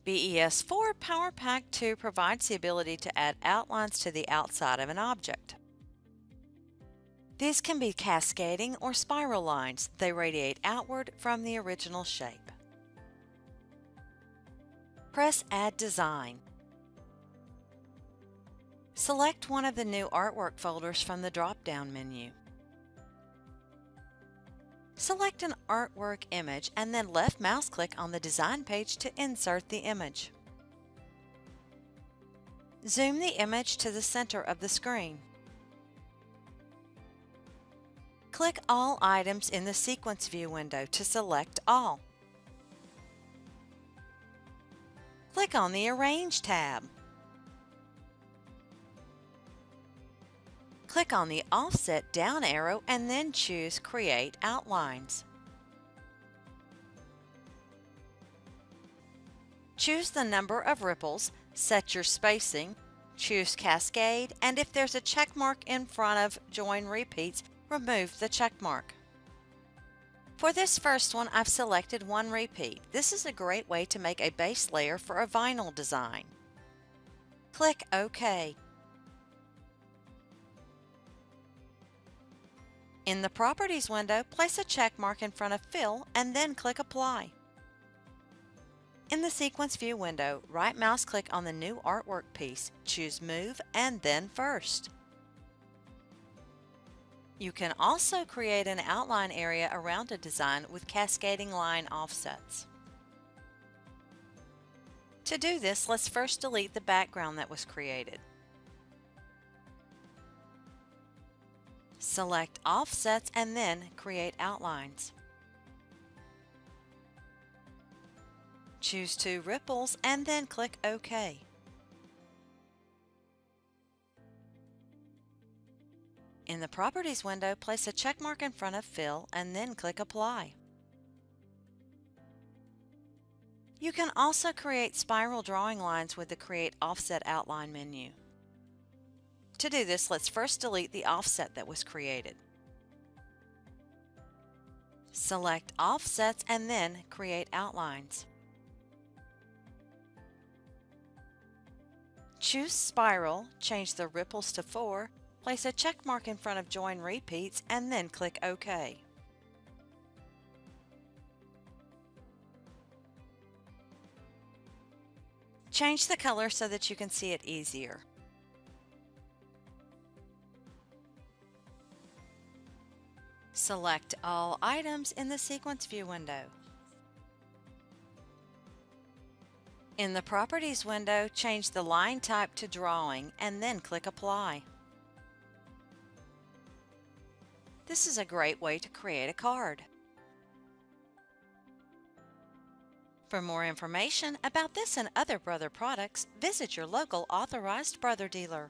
BES 4 Power Pack 2 provides the ability to add outlines to the outside of an object. These can be cascading or spiral lines. They radiate outward from the original shape. Press Add Design. Select one of the new artwork folders from the drop-down menu. Select an artwork image and then left mouse click on the design page to insert the image. Zoom the image to the center of the screen. Click All Items in the Sequence View window to select all. Click on the Arrange tab. Click on the Offset down arrow and then choose Create Outlines. Choose the number of ripples, set your spacing, choose Cascade, and if there's a check mark in front of Join Repeats, remove the check mark. For this first one, I've selected one repeat. This is a great way to make a base layer for a vinyl design. Click OK. In the Properties window, place a check mark in front of Fill and then click Apply. In the Sequence View window, right mouse click on the new artwork piece, choose Move and then First. You can also create an outline area around a design with cascading line offsets. To do this, let's first delete the background that was created. Select Offsets and then Create Outlines. Choose two ripples and then click OK. In the Properties window, place a check mark in front of Fill and then click Apply. You can also create spiral drawing lines with the Create Offset Outline menu. To do this, let's first delete the offset that was created. Select Offsets and then Create Outlines. Choose Spiral, change the ripples to 4, place a check mark in front of Join Repeats, and then click OK. Change the color so that you can see it easier. Select All Items in the Sequence View window. In the Properties window, change the line type to Drawing and then click Apply. This is a great way to create a card. For more information about this and other Brother products, visit your local authorized Brother dealer.